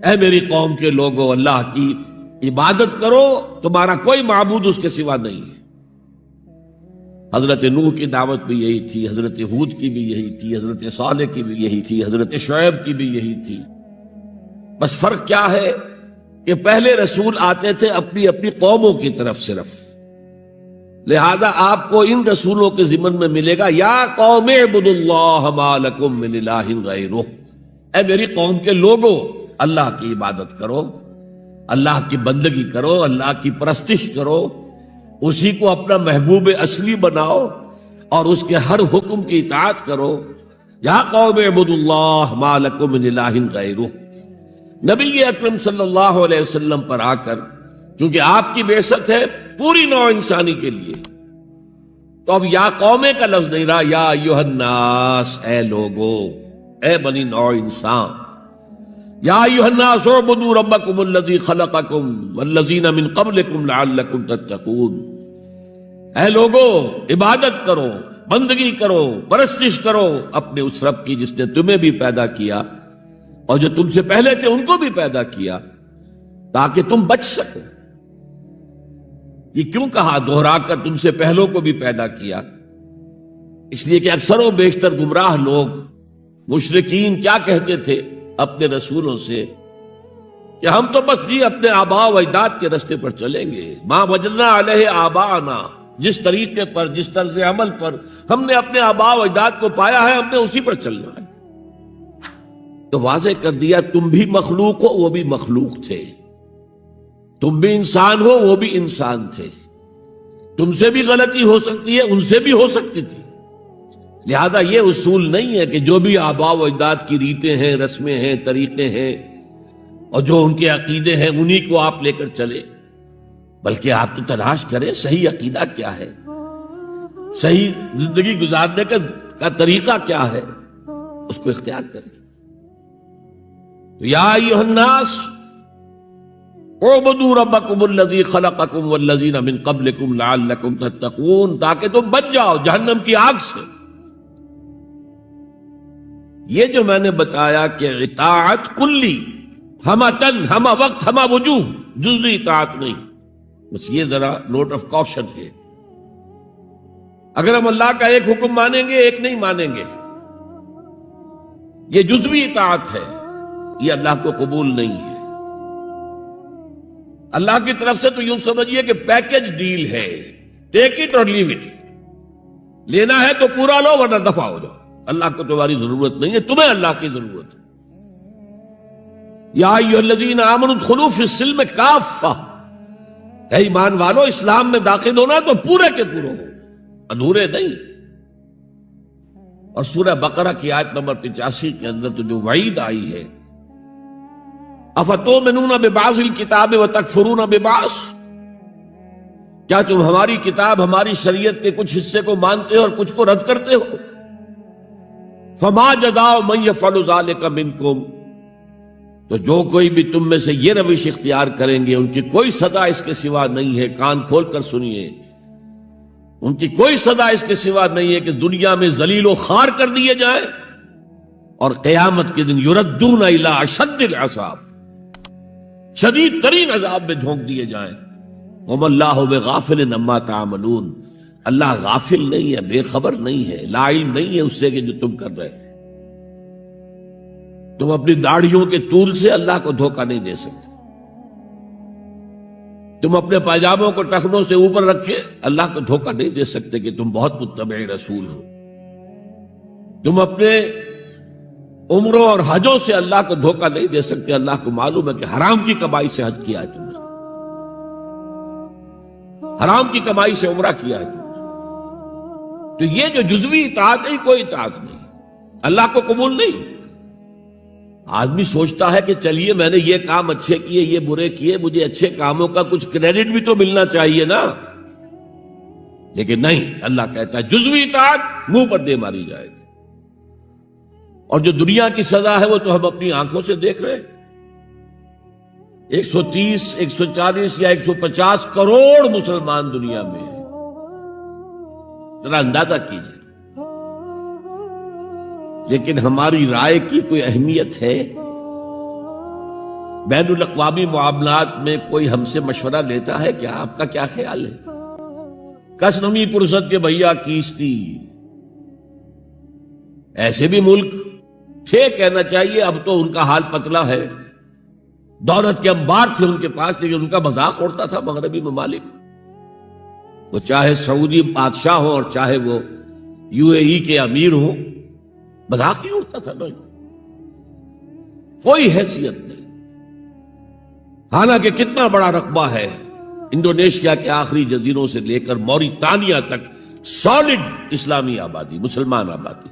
اے میری قوم کے لوگو اللہ کی عبادت کرو، تمہارا کوئی معبود اس کے سوا نہیں ہے۔ حضرت نوح کی دعوت بھی یہی تھی، حضرت ہود کی بھی یہی تھی، حضرت صالح کی بھی یہی تھی، حضرت شعیب کی بھی یہی تھی۔ بس فرق کیا ہے کہ پہلے رسول آتے تھے اپنی اپنی قوموں کی طرف صرف، لہذا آپ کو ان رسولوں کے ضمن میں ملے گا یا قوم اعبدوا اللہ ما لکم من الہ غیرہ، اے میری قوم کے لوگوں اللہ کی عبادت کرو، اللہ کی بندگی کرو، اللہ کی پرستش کرو، اسی کو اپنا محبوب اصلی بناؤ اور اس کے ہر حکم کی اطاعت کرو۔ یا قوم اعبدوا اللہ ما لکم من الہ غیرہ۔ نبی اکرم صلی اللہ علیہ وسلم پر آ کر کیونکہ آپ کی بعثت ہے پوری نوع انسانی کے لیے، تو اب یا قومے کا لفظ نہیں رہا، یا ایھا الناس، اے لوگو، اے بنی نوع انسان۔ یا ایھا الناس اعبدوا ربکم الذی خلقکم والذین من قبلکم لعلکم تتقون، اے لوگو عبادت کرو، بندگی کرو، پرستش کرو اپنے اس رب کی جس نے تمہیں بھی پیدا کیا اور جو تم سے پہلے تھے ان کو بھی پیدا کیا تاکہ تم بچ سکو۔ یہ کیوں کہا دوہرا کر تم سے پہلوں کو بھی پیدا کیا؟ اس لیے کہ اکثر و بیشتر گمراہ لوگ مشرکین کیا کہتے تھے اپنے رسولوں سے کہ ہم تو بس جی اپنے آباء و اجداد کے رستے پر چلیں گے، ما وجدنا علیہ آباءنا، جس طریقے پر جس طرز عمل پر ہم نے اپنے آباء و اجداد کو پایا ہے ہم نے اسی پر چلنا ہے۔ تو واضح کر دیا تم بھی مخلوق ہو وہ بھی مخلوق تھے، تم بھی انسان ہو وہ بھی انسان تھے، تم سے بھی غلطی ہو سکتی ہے ان سے بھی ہو سکتی تھی، لہذا یہ اصول نہیں ہے کہ جو بھی آباء و اجداد کی ریتیں ہیں، رسمیں ہیں، طریقے ہیں اور جو ان کے عقیدے ہیں انہی کو آپ لے کر چلے، بلکہ آپ تو تلاش کریں صحیح عقیدہ کیا ہے، صحیح زندگی گزارنے کا طریقہ کیا ہے، اس کو اختیار کریں۔ یا ایھا الناس اعبدوا ربکم الذی خلقکم والذین من قبلکم لعلکم تتقون، تاکہ تم بچ جاؤ جہنم کی آگ سے۔ یہ جو میں نے بتایا کہ اطاعت کلی، ہمہ تن، ہمہ وقت، ہمہ وجوہ، جزوی اطاعت نہیں، بس یہ ذرا نوٹ آف کاؤشن ہے۔ اگر ہم اللہ کا ایک حکم مانیں گے ایک نہیں مانیں گے، یہ جزوی اطاعت ہے، یہ اللہ کو قبول نہیں ہے۔ اللہ کی طرف سے تو یوں سمجھیے کہ پیکج ڈیل ہے، ٹیک اٹ اور لیو اٹ، لینا ہے تو پورا لو ورنہ دفع ہو جاؤ، اللہ کو تمہاری ضرورت نہیں ہے، تمہیں اللہ کی ضرورت ہے۔ یا ایھا الذین آمنوا ادخلوا فی السلم کافہ، اے ایمان والو اسلام میں داخل ہونا تو پورے کے پورے ہو، ادھورے نہیں۔ اور سورہ بقرہ کی آیت نمبر 85 کے اندر تو جو وعید آئی ہے، افتؤمنون ببعض الکتاب وتکفرون ببعض، کیا تم ہماری کتاب ہماری شریعت کے کچھ حصے کو مانتے ہو اور کچھ کو رد کرتے ہو؟ فما جزاء من یفعل ذلک منکم، تو جو کوئی بھی تم میں سے یہ روش اختیار کریں گے ان کی کوئی سزا اس کے سوا نہیں ہے، کان کھول کر سنیے، ان کی کوئی سزا اس کے سوا نہیں ہے کہ دنیا میں ذلیل و خوار کر دیے جائیں اور قیامت کے دن یردون الی اشد العذاب، شدید ترین عذاب میں جھونک دیے جائیں۔ وما اللہ بغافل عما تعملون، اللہ غافل نہیں ہے، بے خبر نہیں ہے، لا علم نہیں ہے اس سے کہ جو تم کر رہے ہیں۔ تم اپنی داڑھیوں کے طول سے اللہ کو دھوکہ نہیں دے سکتے، تم اپنے پاجاموں کو ٹخنوں سے اوپر رکھے اللہ کو دھوکہ نہیں دے سکتے کہ تم بہت متبع رسول ہو، تم اپنے عمروں اور حجوں سے اللہ کو دھوکہ نہیں دے سکتے، اللہ کو معلوم ہے کہ حرام کی کمائی سے حج کیا ہے تم نے، حرام کی کمائی سے عمرہ کیا ہے تم نے۔ تو یہ جو جزوی اطاعت ہے کوئی اطاعت نہیں، اللہ کو قبول نہیں۔ آدمی سوچتا ہے کہ چلیے میں نے یہ کام اچھے کیے یہ برے کیے، مجھے اچھے کاموں کا کچھ کریڈٹ بھی تو ملنا چاہیے نا، لیکن نہیں، اللہ کہتا ہے جزوی اطاعت منہ پر دے ماری جائے گی، اور جو دنیا کی سزا ہے وہ تو ہم اپنی آنکھوں سے دیکھ رہے ہیں۔ 130 140 یا 150 کروڑ مسلمان دنیا میں ہیں، ذرا اندازہ کیجیے، لیکن ہماری رائے کی کوئی اہمیت ہے؟ بین الاقوامی معاملات میں کوئی ہم سے مشورہ لیتا ہے کیا؟ آپ کا کیا خیال ہے؟ کس نمی پرست کے بھیا کیستی، ایسے بھی ملک تھے کہنا چاہیے، اب تو ان کا حال پتلا ہے، دولت کے انبار تھے ان کے پاس، لیکن ان کا مذاق اڑتا تھا مغربی ممالک، وہ چاہے سعودی بادشاہ ہو اور چاہے وہ UAE کے امیر ہوں، مذاق ہی اڑتا تھا نا، کوئی حیثیت نہیں۔ حالانکہ کتنا بڑا رقبہ ہے انڈونیشیا کے آخری جزیروں سے لے کر موریتانیہ تک، سالڈ اسلامی آبادی، مسلمان آبادی۔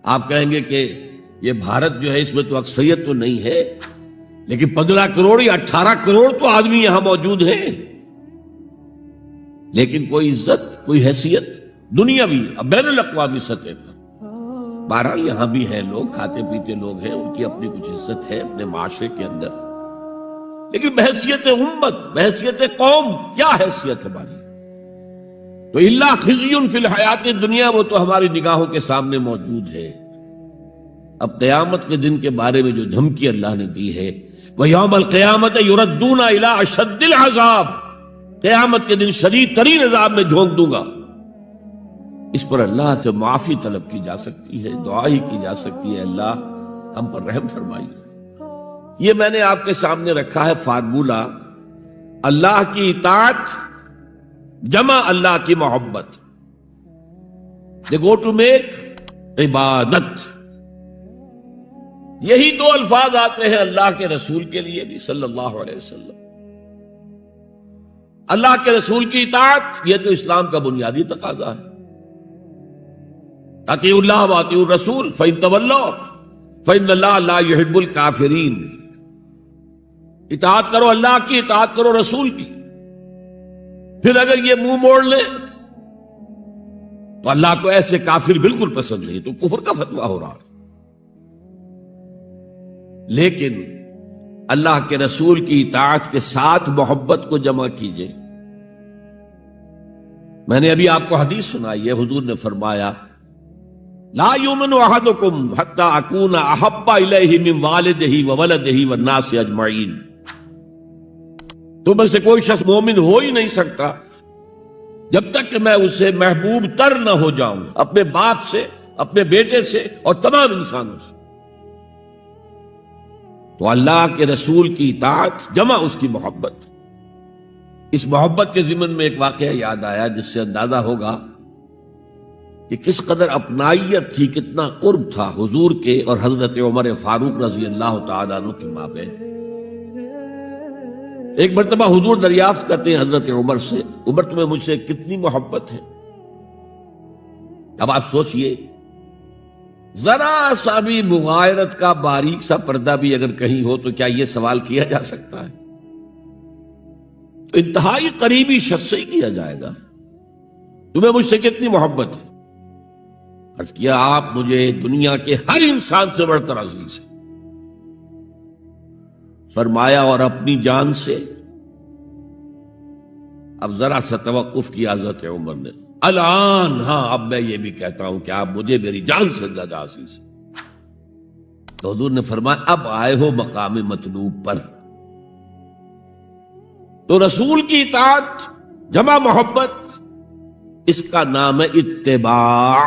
آپ کہیں گے کہ یہ بھارت جو ہے اس میں تو اکثریت تو نہیں ہے، لیکن 15 کروڑ یا 18 کروڑ تو آدمی یہاں موجود ہیں، لیکن کوئی عزت، کوئی حیثیت دنیاوی بین الاقوامی سطح پر۔ بہرحال یہاں بھی ہیں لوگ، کھاتے پیتے لوگ ہیں، ان کی اپنی کچھ عزت ہے اپنے معاشرے کے اندر، لیکن بحیثیت امت، بحیثیت قوم کیا حیثیت ہماری؟ تو الا خزی فی الحیات دنیا، وہ تو ہماری نگاہوں کے سامنے موجود ہے۔ اب قیامت کے دن کے بارے میں جو دھمکی اللہ نے دی ہے، وَيَوْمَ الْقِيَامَةِ يُرَدُّونَ إِلَىٰ أَشَدِّ الْعَذَابِ، قیامت کے دن شدید ترین عذاب میں جھونک دوں گا۔ اس پر اللہ سے معافی طلب کی جا سکتی ہے، دعا ہی کی جا سکتی ہے، اللہ ہم پر رحم فرمائیے۔ یہ میں نے آپ کے سامنے رکھا ہے فارمولہ، اللہ کی اطاعت جمع اللہ کی محبت، they go to make عبادت۔ یہی دو الفاظ آتے ہیں اللہ کے رسول کے لیے بھی صلی اللہ علیہ وسلم۔ اللہ کے رسول کی اطاعت یہ تو اسلام کا بنیادی تقاضا ہے، اطیعوا اللہ واطیعوا الرسول فإن تولوا فإن اللہ لا يحب الکافرین۔ اطاعت کرو اللہ کی، اطاعت کرو رسول کی، پھر اگر یہ منہ موڑ لیں تو اللہ کو ایسے کافر بالکل پسند نہیں، تو کفر کا فتویٰ ہو رہا ہے۔ لیکن اللہ کے رسول کی اطاعت کے ساتھ محبت کو جمع کیجئے۔ میں نے ابھی آپ کو حدیث سنائی ہے، حضور نے فرمایا لا یؤمن احدکم حتی اکون احب الیہ من والدہ وولدہ والناس اجمعین۔ تم میں سے کوئی شخص مومن ہو ہی نہیں سکتا جب تک کہ میں اسے محبوب تر نہ ہو جاؤں، اپنے باپ سے، اپنے بیٹے سے اور تمام انسانوں سے۔ تو اللہ کے رسول کی اطاعت جمع اس کی محبت۔ اس محبت کے ضمن میں ایک واقعہ یاد آیا جس سے اندازہ ہوگا کہ کس قدر اپنائیت تھی، کتنا قرب تھا حضور کے اور حضرت عمر فاروق رضی اللہ تعالیٰ عنہ کے مابین۔ ایک مرتبہ حضور دریافت کرتے ہیں حضرت عمر سے، عمر تمہیں مجھ سے کتنی محبت ہے؟ اب آپ سوچئے، ذرا سا بھی مغایرت کا باریک سا پردہ بھی اگر کہیں ہو تو کیا یہ سوال کیا جا سکتا ہے؟ تو انتہائی قریبی شخص سے ہی کیا جائے گا، تمہیں مجھ سے کتنی محبت ہے؟ عرض کیا آپ مجھے دنیا کے ہر انسان سے بڑھ کر عزیز ہیں۔ فرمایا اور اپنی جان سے؟ اب ذرا سا توقف کیا حضرت عمر نے، الان ہاں اب میں یہ بھی کہتا ہوں کہ آپ مجھے میری جان سے زیادہ عزیز ہیں۔ تو حضور نے فرمایا اب آئے ہو مقام مطلوب پر۔ تو رسول کی اطاعت جمع محبت، اس کا نام ہے اتباع،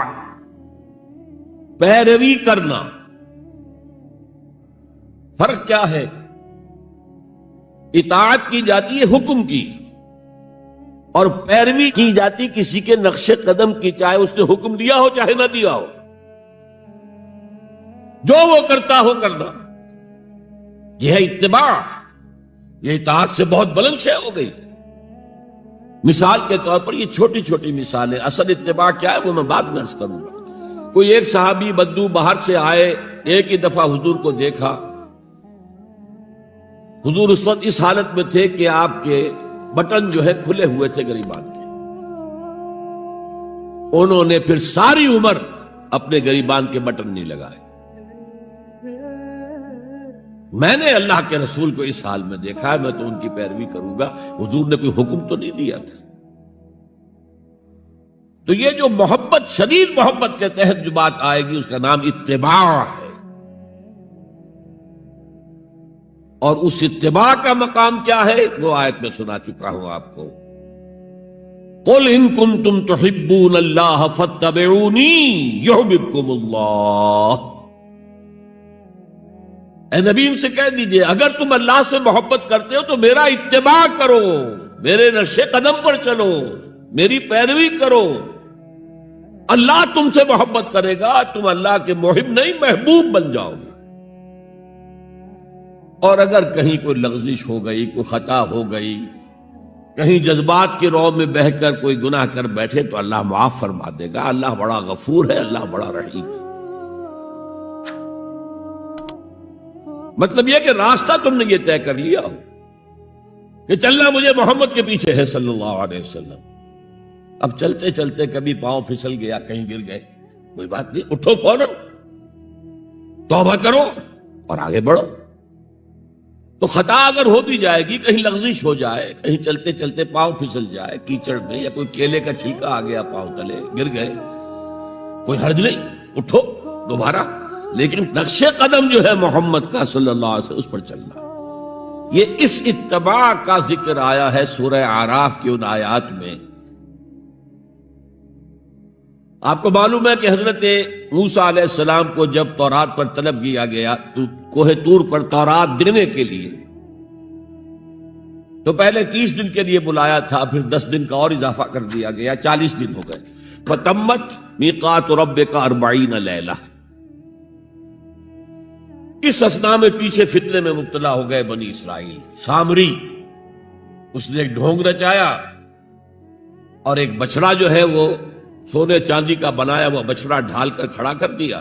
پیروی کرنا۔ فرق کیا ہے؟ اطاعت کی جاتی ہے حکم کی، اور پیروی کی جاتی کسی کے نقش قدم کی، چاہے اس نے حکم دیا ہو چاہے نہ دیا ہو، جو وہ کرتا ہو کرنا، یہ ہے اتباع۔ یہ اطاعت سے بہت بلند شے ہو گئی۔ مثال کے طور پر یہ چھوٹی چھوٹی مثالیں، اصل اتباع کیا ہے وہ میں بعد میں عرض کروں گا۔ کوئی ایک صحابی بدو باہر سے آئے، ایک ہی دفعہ حضور کو دیکھا، حضور اس وقت اس حالت میں تھے کہ آپ کے بٹن جو ہے کھلے ہوئے تھے گریبان کے، انہوں نے پھر ساری عمر اپنے گریبان کے بٹن نہیں لگائے۔ میں نے اللہ کے رسول کو اس حال میں دیکھا ہے، میں تو ان کی پیروی کروں گا، حضور نے کوئی حکم تو نہیں دیا تھا۔ تو یہ جو محبت، شدید محبت کے تحت جو بات آئے گی، اس کا نام اتباع ہے۔ اور اس اتباع کا مقام کیا ہے وہ آیت میں سنا چکا ہوں آپ کو. قل ان کنتم تحبون اللہ فاتبعونی یحببکم اللہ. اے نبی ان سے کہہ دیجئے اگر تم اللہ سے محبت کرتے ہو تو میرا اتباع کرو، میرے نقش قدم پر چلو، میری پیروی کرو. اللہ تم سے محبت کرے گا، تم اللہ کے محب نہیں محبوب بن جاؤ گے. اور اگر کہیں کوئی لغزش ہو گئی، کوئی خطا ہو گئی، کہیں جذبات کی رو میں بہہ کر کوئی گناہ کر بیٹھے تو اللہ معاف فرما دے گا. اللہ بڑا غفور ہے، اللہ بڑا رحیم ہے. مطلب یہ کہ راستہ تم نے یہ طے کر لیا ہو کہ چلنا مجھے محمد کے پیچھے ہے صلی اللہ علیہ وسلم. اب چلتے چلتے کبھی پاؤں پھسل گیا، کہیں گر گئے، کوئی بات نہیں، اٹھو فوراً، توبہ کرو اور آگے بڑھو. تو خطا اگر ہو بھی جائے گی، کہیں لغزش ہو جائے، کہیں چلتے چلتے پاؤں پھسل جائے کیچڑ میں، یا کوئی کیلے کا چھلکا آ گیا پاؤں تلے، گر گئے، کوئی حرج نہیں، اٹھو دوبارہ. لیکن نقش قدم جو ہے محمد کا صلی اللہ علیہ وسلم اس پر چلنا. یہ اس اتباع کا ذکر آیا ہے سورہ اعراف کی ان آیات میں. آپ کو معلوم ہے کہ حضرت موسیٰ علیہ السلام کو جب تورات پر طلب کیا گیا تو کوہ طور پر تورات دینے کے لیے، تو پہلے 30 دن کے لیے بلایا تھا، پھر 10 دن کا اور اضافہ کر دیا گیا، 40 دن ہو گئے. فَتَمَّتْ مِيقَاتُ رَبِّكَ 40 لَيْلَةً. اس اثنا میں پیچھے فتنے میں مبتلا ہو گئے بنی اسرائیل. سامری اس نے ایک ڈھونگ رچایا اور ایک بچڑا جو ہے وہ سونے چاندی کا بنایا وہ بچڑا ڈھال کر کھڑا کر دیا.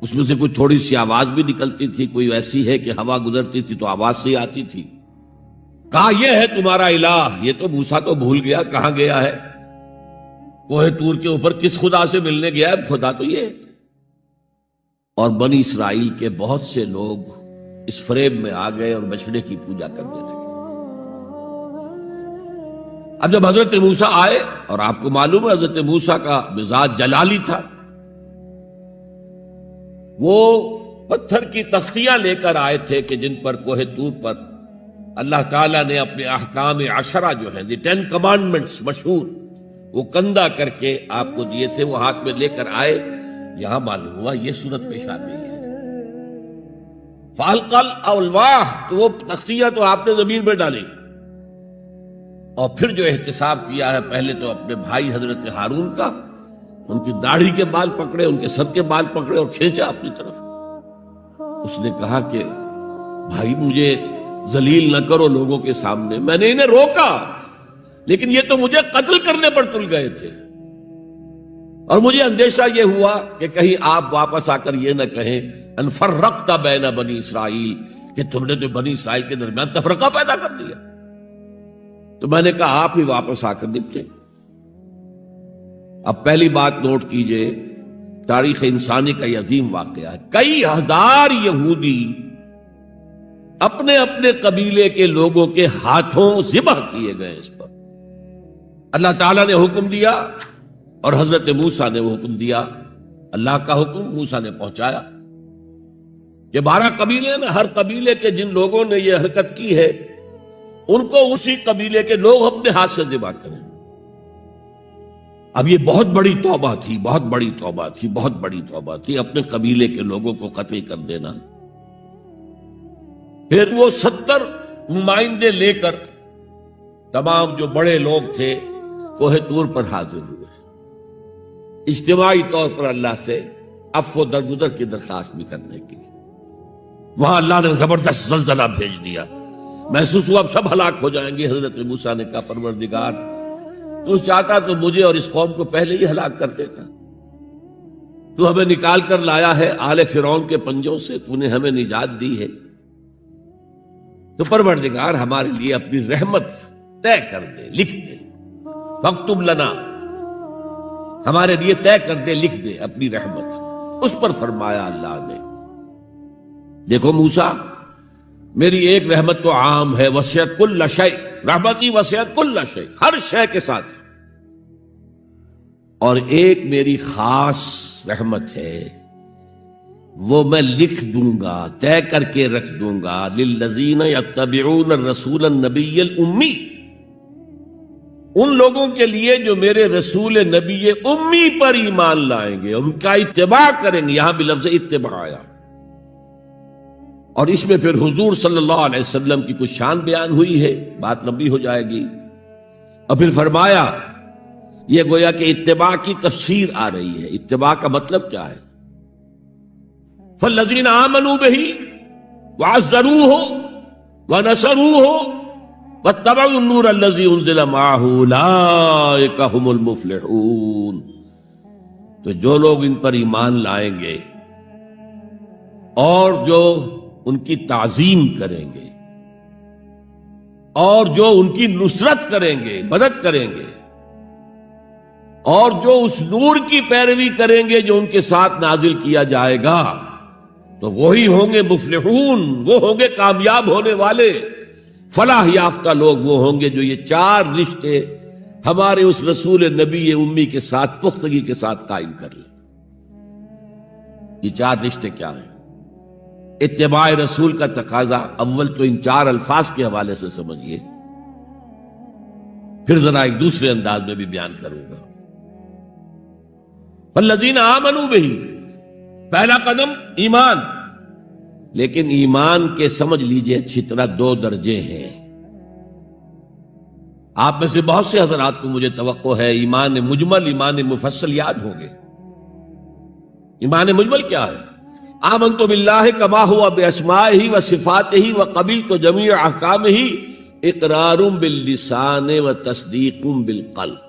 اس میں سے کوئی تھوڑی سی آواز بھی نکلتی تھی، کوئی ایسی ہے کہ ہوا گزرتی تھی تو آواز سے آتی تھی. کہا یہ ہے تمہارا الہ. یہ تو موسیٰ تو بھول گیا کہاں گیا ہے، کوہ طور کے اوپر کس خدا سے ملنے گیا ہے، خدا تو یہ ہے. اور بنی اسرائیل کے بہت سے لوگ اس فریب میں آ گئے اور بچڑے کی پوجا کرنے لگے. اب جب حضرت موسیٰ آئے، اور آپ کو معلوم ہے حضرت موسیٰ کا مزاج جلالی تھا، وہ پتھر کی تختیاں لے کر آئے تھے کہ جن پر کوہ طور پر اللہ تعالیٰ نے اپنے احکام 10 جو ہیں، 10 کمانڈمنٹس مشہور، وہ کندہ کر کے آپ کو دیے تھے، وہ ہاتھ میں لے کر آئے. یہاں معلوم ہوا یہ صورت پیش آ گئی ہے. فَأَلْقَى الْأَلْوَاحَ، تو وہ تختیاں تو آپ نے زمین میں ڈالی، اور پھر جو احتساب کیا ہے پہلے تو اپنے بھائی حضرت ہارون کا، ان کی داڑھی کے بال پکڑے، ان کے سر کے بال پکڑے اور کھینچا اپنی طرف. اس نے کہا کہ بھائی مجھے ذلیل نہ کرو لوگوں کے سامنے، میں نے انہیں روکا لیکن یہ تو مجھے قتل کرنے پر تل گئے تھے. اور مجھے اندیشہ یہ ہوا کہ کہیں آپ واپس آ کر یہ نہ کہیں ان فرقت بین بنی اسرائیل، کہ تم نے تو بنی اسرائیل کے درمیان تفرقہ پیدا کر دیا. تو میں نے کہا آپ ہی واپس آ کر نپٹے. اب پہلی بات نوٹ کیجئے، تاریخ انسانی کا یہ عظیم واقعہ ہے. کئی ہزار یہودی اپنے اپنے قبیلے کے لوگوں کے ہاتھوں ذبح کیے گئے. اس پر اللہ تعالیٰ نے حکم دیا اور حضرت موسیٰ نے وہ حکم دیا. اللہ کا حکم موسیٰ نے پہنچایا کہ 12 قبیلے ہیں نا، ہر قبیلے کے جن لوگوں نے یہ حرکت کی ہے ان کو اسی قبیلے کے لوگ اپنے ہاتھ سے ذبح کریں. اب یہ بہت بڑی توبہ تھی، بہت بڑی توبہ تھی، بہت بڑی توبہ تھی، اپنے قبیلے کے لوگوں کو قتل کر دینا. پھر وہ 70 نمائندے لے کر تمام جو بڑے لوگ تھے کوہ طور پر حاضر ہوئے، اجتماعی طور پر اللہ سے عفو درگزر کی درخواست بھی کرنے کی. وہاں اللہ نے زبردست زلزلہ بھیج دیا، محسوس ہوا اب سب ہلاک ہو جائیں گے. حضرت موسیٰ نے کہا پروردگار تو چاہتا تو مجھے اور اس قوم کو پہلے ہی ہلاک کر دیتا، تو ہمیں نکال کر لایا ہے آل فرعون کے پنجوں سے، تو نے ہمیں نجات دی ہے، تو پروردگار ہمارے لیے اپنی رحمت طے کر دے، لکھ دے. فاکتب لنا، ہمارے لیے طے کر دے، لکھ دے اپنی رحمت. اس پر فرمایا اللہ نے دیکھو موسیٰ، میری ایک رحمت تو عام ہے، وسعت کل شیء، رحمتی وسعت کل شیء، ہر شے کے ساتھ، اور ایک میری خاص رحمت ہے وہ میں لکھ دوں گا، طے کر کے رکھ دوں گا، للذین یتبعون الرسول النبی الامی، ان لوگوں کے لیے جو میرے رسول نبی امی پر ایمان لائیں گے، ان کا اتباع کریں گے۔ یہاں بھی لفظ اتباع آیا، اور اس میں پھر حضور صلی اللہ علیہ وسلم کی کچھ شان بیان ہوئی ہے، بات لمبی ہو جائے گی۔ اور پھر فرمایا، یہ گویا کہ اتباع کی تفسیر آ رہی ہے۔ اتباع کا مطلب کیا ہے؟ فالذین آمنوا بہ وعزروہ ونصروہ واتبعوا النور الذی انزل معہ اولئک ھم المفلحون۔ تو جو لوگ ان پر ایمان لائیں گے اور جو ان کی تعظیم کریں گے اور جو ان کی نصرت کریں گے، مدد کریں گے، اور جو اس نور کی پیروی کریں گے جو ان کے ساتھ نازل کیا جائے گا، تو وہی ہوں گے مفلحون، وہ ہوں گے کامیاب ہونے والے، فلاح یافتہ لوگ وہ ہوں گے جو یہ چار رشتے ہمارے اس رسول نبی امی کے ساتھ پختگی کے ساتھ قائم کر لیں۔ یہ چار رشتے کیا ہیں؟ اتباع رسول کا تقاضا اول تو ان چار الفاظ کے حوالے سے سمجھیے، پھر ذرا ایک دوسرے انداز میں بھی بیان کروں گا۔ فالذین آمنوا بہ، پہلا قدم ایمان، لیکن ایمان کے سمجھ لیجئے اچھی طرح دو درجے ہیں۔ آپ میں سے بہت سے حضرات کو مجھے توقع ہے ایمان مجمل، ایمان مفصل یاد ہوں گے۔ ایمان مجمل کیا ہے؟ آمنت باللہ کما ہوا باسمائہ و صفاتہ و قبلت جمیع احکامہ اقرار باللسان و تصدیق بالقلب۔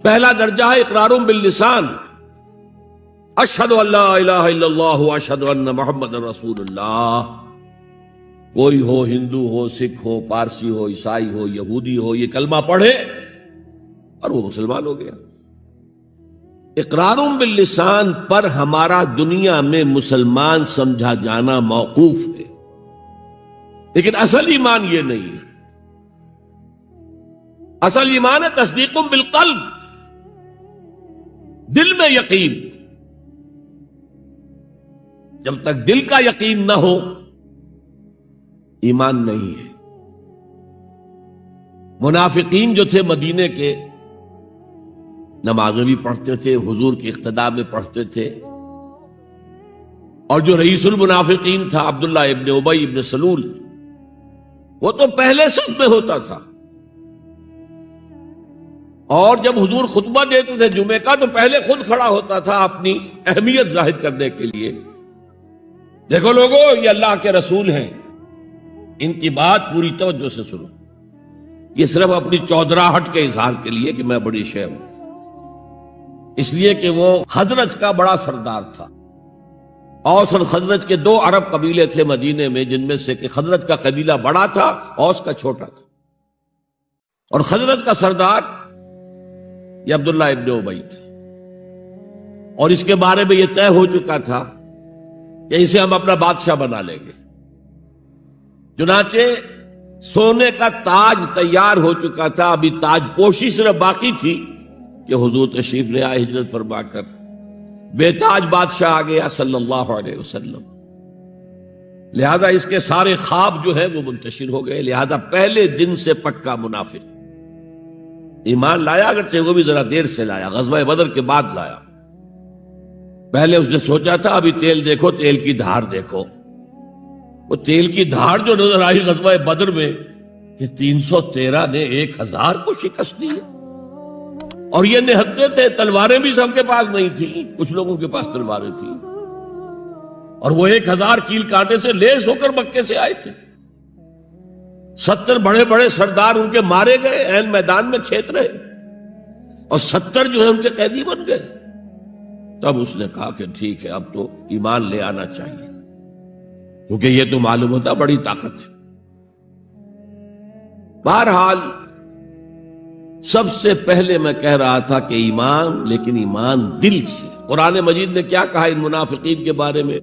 پہلا درجہ ہے اقرار باللسان، اشہد ان لا الہ الا اللہ و اشہد ان محمد رسول اللہ۔ کوئی ہو، ہندو ہو، سکھ ہو، پارسی ہو، عیسائی ہو، یہودی ہو، یہ کلمہ پڑھے اور وہ مسلمان ہو گیا۔ اقرار باللسان پر ہمارا دنیا میں مسلمان سمجھا جانا موقوف ہے، لیکن اصل ایمان یہ نہیں ہے۔ اصل ایمان ہے تصدیق بالقلب، دل میں یقین۔ جب تک دل کا یقین نہ ہو ایمان نہیں ہے۔ منافقین جو تھے مدینے کے، نمازیں بھی پڑھتے تھے، حضور کی اقتداء میں پڑھتے تھے، اور جو رئیس المنافقین تھا عبداللہ ابن ابی ابن سلول، وہ تو پہلے صف میں ہوتا تھا، اور جب حضور خطبہ دیتے تھے جمعے کا تو پہلے خود کھڑا ہوتا تھا اپنی اہمیت ظاہر کرنے کے لیے۔ دیکھو لوگو، یہ اللہ کے رسول ہیں، ان کی بات پوری توجہ سے سنو۔ یہ صرف اپنی چودراہٹ کے اظہار کے لیے کہ میں بڑی شے ہوں، اس لیے کہ وہ خزرج کا بڑا سردار تھا۔ اوس اور خزرج کے دو عرب قبیلے تھے مدینے میں، جن میں سے کہ خزرج کا قبیلہ بڑا تھا، اوس کا چھوٹا تھا، اور خزرج کا سردار یہ عبداللہ ابن ابی تھا، اور اس کے بارے میں یہ طے ہو چکا تھا کہ اسے ہم اپنا بادشاہ بنا لیں گے۔ چنانچہ سونے کا تاج تیار ہو چکا تھا، ابھی تاج پوشی صرف باقی تھی کہ حضور تشریف لے آئے ہجرت فرما کر، بے تاج بادشاہ آ گیا صلی اللہ علیہ وسلم۔ لہذا اس کے سارے خواب جو ہے وہ منتشر ہو گئے، لہذا پہلے دن سے پکا منافق۔ ایمان لایا اگرچہ وہ بھی ذرا دیر سے لایا، غزوہ بدر کے بعد لایا۔ پہلے اس نے سوچا تھا ابھی تیل دیکھو، تیل کی دھار دیکھو۔ وہ تیل کی دھار جو نظر آئی غزوہ بدر میں کہ 313 نے 1000 کو شکست دی ہے، اور یہ نہتے تھے، تلواریں بھی سب کے پاس نہیں تھیں، کچھ لوگوں کے پاس تلواریں تھیں، اور وہ 1000 کیل کانٹے سے لیس ہو کر مکے سے آئے تھے۔ 70 بڑے بڑے سردار ان کے مارے گئے، عین میدان میں چھیت رہے، اور 70 جو ہے ان کے قیدی بن گئے۔ تب اس نے کہا کہ ٹھیک ہے، اب تو ایمان لے آنا چاہیے، کیونکہ یہ تو معلوم ہوتا بڑی طاقت ہے۔ بہرحال سب سے پہلے میں کہہ رہا تھا کہ ایمان، لیکن ایمان دل سے۔ قرآن مجید نے کیا کہا ان منافقین کے بارے میں؟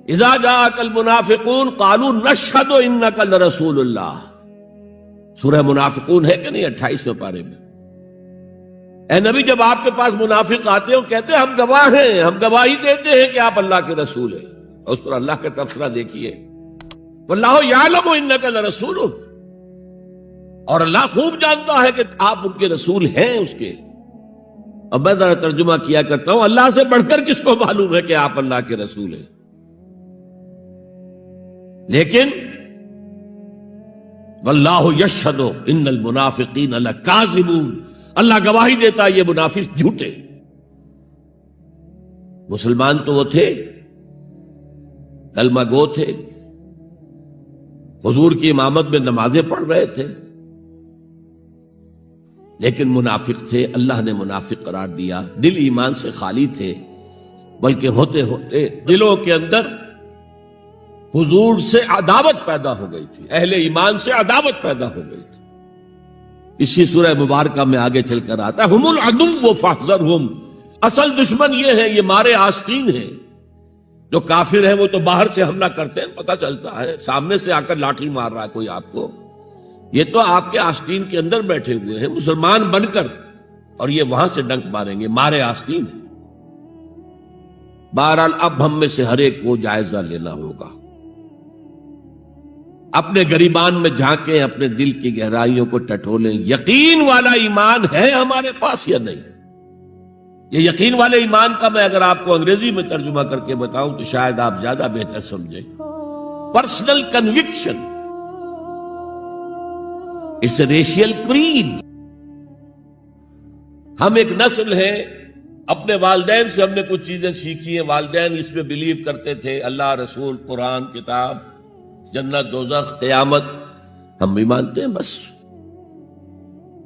اذا جاءک المنافقون قالوا نشہد انک لرسول اللہ۔ سورہ منافقون ہے کہ نہیں 28ویں پارے میں؟ اے نبی جب آپ کے پاس منافق آتے ہیں کہتے ہیں ہم گواہ ہیں، ہم گواہی دیتے ہیں کہ آپ اللہ کے رسول ہیں، اور اس پر اللہ کا تبصرہ دیکھیے واللہ یعلم انک لرسولہ، اور اللہ خوب جانتا ہے کہ آپ ان کے رسول ہیں اس کے۔ اب میں ذرا ترجمہ کیا کرتا ہوں، اللہ سے بڑھ کر کس کو معلوم ہے کہ آپ اللہ کے رسول ہیں؟ لیکن واللہ یشہد ان المنافقین لکاذبون، اللہ گواہی دیتا ہے یہ منافق جھوٹے۔ مسلمان تو وہ تھے، کلمہ گو تھے، حضور کی امامت میں نمازیں پڑھ رہے تھے، لیکن منافق تھے، اللہ نے منافق قرار دیا۔ دل ایمان سے خالی تھے، بلکہ ہوتے ہوتے دلوں کے اندر حضور سے عداوت پیدا ہو گئی تھی، اہل ایمان سے عداوت پیدا ہو گئی تھی۔ اسی سورہ مبارکہ میں آگے چل کر آتا ہے ہم العدو فاحذرہم، اصل دشمن یہ ہے، یہ مارے آستین ہیں۔ جو کافر ہیں وہ تو باہر سے حملہ کرتے ہیں، پتہ چلتا ہے، سامنے سے آ کر لاٹھی مار رہا ہے کوئی آپ کو، یہ تو آپ کے آستین کے اندر بیٹھے ہوئے ہیں مسلمان بن کر، اور یہ وہاں سے ڈنک ماریں گے، مارے آستین ہیں۔ بہرحال اب ہم میں سے ہر ایک کو جائزہ لینا ہوگا، اپنے گریبان میں جھانکیں، اپنے دل کی گہرائیوں کو ٹٹولیں، یقین والا ایمان ہے ہمارے پاس یا نہیں؟ یہ یقین والے ایمان کا میں اگر آپ کو انگریزی میں ترجمہ کر کے بتاؤں تو شاید آپ زیادہ بہتر سمجھیں۔ Personal conviction, it's a racial creed. ہم ایک نسل ہیں، اپنے والدین سے ہم نے کچھ چیزیں سیکھی ہیں، والدین اس میں بلیو کرتے تھے، اللہ، رسول، قرآن، کتاب، جنت، دوزخ، قیامت، ہم بھی مانتے ہیں، بس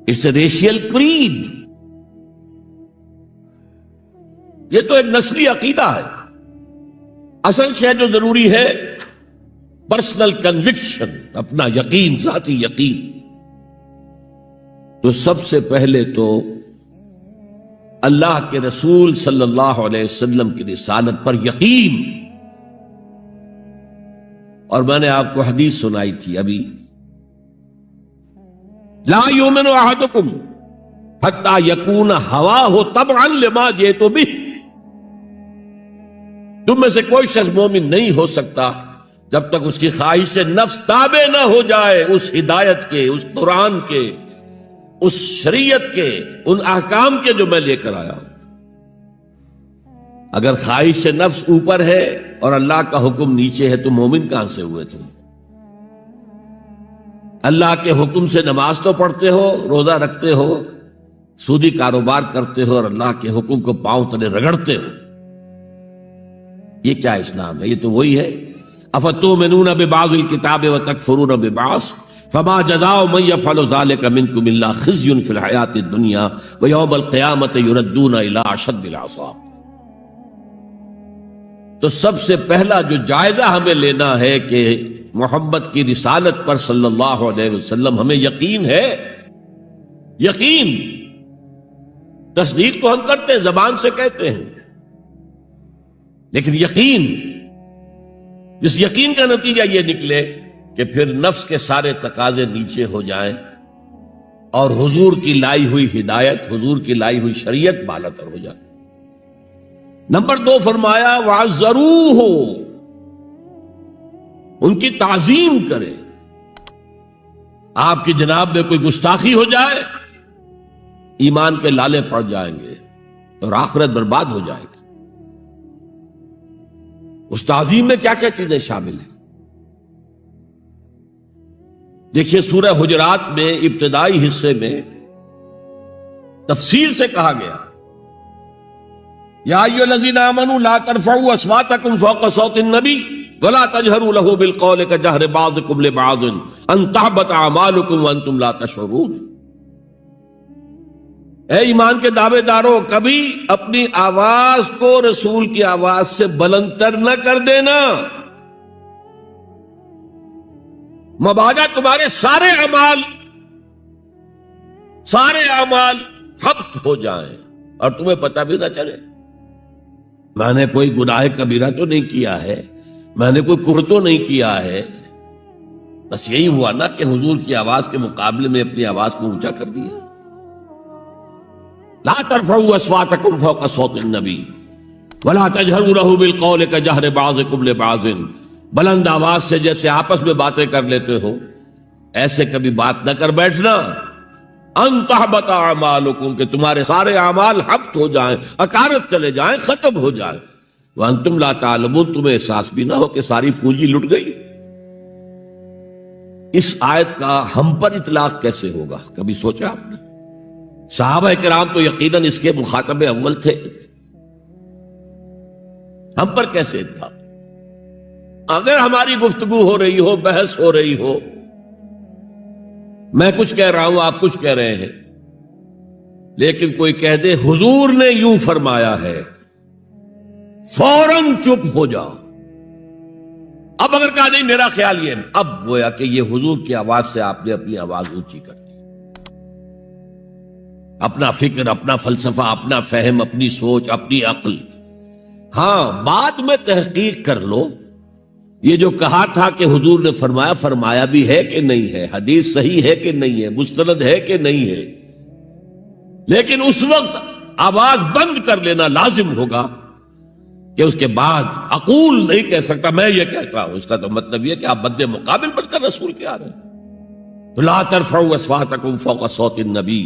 اٹس اے ریشیل کریڈ۔ یہ تو ایک نسلی عقیدہ ہے۔ اصل شے جو ضروری ہے پرسنل کنوکشن، اپنا یقین، ذاتی یقین۔ تو سب سے پہلے تو اللہ کے رسول صلی اللہ علیہ وسلم کی رسالت پر یقین۔ اور میں نے آپ کو حدیث سنائی تھی ابھی، لا یؤمن احدکم حتی یکون ہواہ تبعا لما جئت بہ، تم میں سے کوئی شخص مومن نہیں ہو سکتا جب تک اس کی خواہش نفس تابع نہ ہو جائے اس ہدایت کے، اس قرآن کے، اس شریعت کے، ان احکام کے جو میں لے کر آیا ہوں۔ اگر خواہش نفس اوپر ہے اور اللہ کا حکم نیچے ہے تو مومن کہاں سے ہوئے تم؟ اللہ کے حکم سے نماز تو پڑھتے ہو، روزہ رکھتے ہو، سودی کاروبار کرتے ہو، اور اللہ کے حکم کو پاؤں تلے رگڑتے ہو۔ یہ کیا اسلام ہے؟ یہ تو وہی ہے افتؤمنون ببعض الکتاب وتکفرون ببعض فما جزاء من يفعل ذلك منكم الا خزي في الحياة الدنيا ويوم القيامة يردون الى اشد العذاب۔ تو سب سے پہلا جو جائزہ ہمیں لینا ہے کہ محمد کی رسالت پر صلی اللہ علیہ وسلم ہمیں یقین ہے۔ یقین، تصدیق تو ہم کرتے ہیں، زبان سے کہتے ہیں، لیکن یقین، جس یقین کا نتیجہ یہ نکلے کہ پھر نفس کے سارے تقاضے نیچے ہو جائیں اور حضور کی لائی ہوئی ہدایت، حضور کی لائی ہوئی شریعت بالاتر ہو جائے۔ نمبر 2 فرمایا وَعَزَّرُوهُ، ان کی تعظیم کرے۔ آپ کی جناب میں کوئی گستاخی ہو جائے، ایمان کے لالے پڑ جائیں گے اور آخرت برباد ہو جائے گی۔ اس تعظیم میں کیا کیا چیزیں شامل ہیں؟ دیکھیے سورہ حجرات میں ابتدائی حصے میں تفصیل سے کہا گیا یا ایھا الذین آمنوا لا ترفعوا اصواتکم فوق صوت النبی ولا تجهروا له بالقول كجهر بعضکم لبعض ان تحبط اعمالکم وانتم لا تشعرون۔ اے ایمان کے دعوے دارو، کبھی اپنی آواز کو رسول کی آواز سے بلندتر نہ کر دینا، مبادا تمہارے سارے اعمال حبط ہو جائیں اور تمہیں پتہ بھی نہ چلے۔ میں نے کوئی گناہ کبیرہ تو نہیں کیا ہے، میں نے کوئی کفر تو نہیں کیا ہے، بس یہی ہوا نا کہ حضور کی آواز کے مقابلے میں اپنی آواز کو اونچا کر دیا۔ لا ترفعوا اصواتکم فوق صوت النبی ولا تجہروا لہ بالقول کجہر بعضکم لبعض، بلند آواز سے جیسے آپس میں باتیں کر لیتے ہو ایسے کبھی بات نہ کر بیٹھنا، ان تحبط اعمالکم، کہ تمہارے سارے اعمال حبط ہو جائیں، اکارت چلے جائیں، ختم ہو جائیں، وانتم لا تعلمون، تمہیں احساس بھی نہ ہو کہ ساری پونجی لٹ گئی۔ اس آیت کا ہم پر اطلاق کیسے ہوگا، کبھی سوچا آپ نے؟ صحابہ کرام تو یقیناً اس کے مخاطب اول تھے، ہم پر کیسے اطلاق؟ اگر ہماری گفتگو ہو رہی ہو، بحث ہو رہی ہو، میں کچھ کہہ رہا ہوں، آپ کچھ کہہ رہے ہیں، لیکن کوئی کہہ دے حضور نے یوں فرمایا ہے، فوراً چپ ہو جاؤ۔ اب اگر کہا نہیں میرا خیال یہ، اب گویا کہ یہ حضور کی آواز سے آپ نے اپنی آواز اونچی کر دی، اپنا فکر، اپنا فلسفہ، اپنا فہم، اپنی سوچ، اپنی عقل۔ ہاں بعد میں تحقیق کر لو، یہ جو کہا تھا کہ حضور نے فرمایا، فرمایا بھی ہے کہ نہیں ہے، حدیث صحیح ہے کہ نہیں ہے، مستند ہے کہ نہیں ہے، لیکن اس وقت آواز بند کر لینا لازم ہوگا کہ اس کے بعد اقول نہیں کہہ سکتا میں یہ کہتا ہوں، اس کا تو مطلب یہ کہ آپ بد مقابل بن کر رسول کے آ رہے ہیں۔ تو لا ترفعوا اصواتکم فوق صوت النبی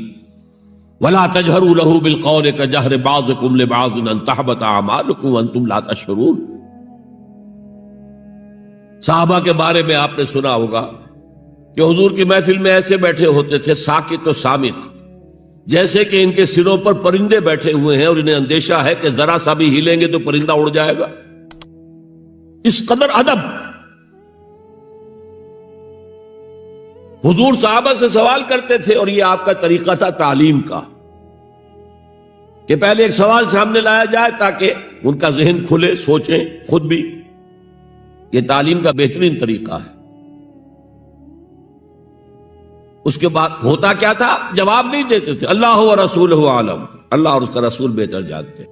ولا تجہروا لہ بالقول کجہر بعضکم لبعض ان تحبط اعمالکم وانتم لا تشعرون۔ صحابہ کے بارے میں آپ نے سنا ہوگا کہ حضور کی محفل میں ایسے بیٹھے ہوتے تھے ساکت و صامت، جیسے کہ ان کے سروں پر پرندے بیٹھے ہوئے ہیں اور انہیں اندیشہ ہے کہ ذرا سا بھی ہلیں گے تو پرندہ اڑ جائے گا، اس قدر ادب۔ حضور صحابہ سے سوال کرتے تھے، اور یہ آپ کا طریقہ تھا تعلیم کا، کہ پہلے ایک سوال سامنے لایا جائے تاکہ ان کا ذہن کھلے، سوچیں خود بھی۔ یہ تعلیم کا بہترین طریقہ ہے۔ اس کے بعد ہوتا کیا تھا؟ جواب نہیں دیتے تھے، اللہ و رسولہ عالم، اللہ اور اس کا رسول بہتر جانتے۔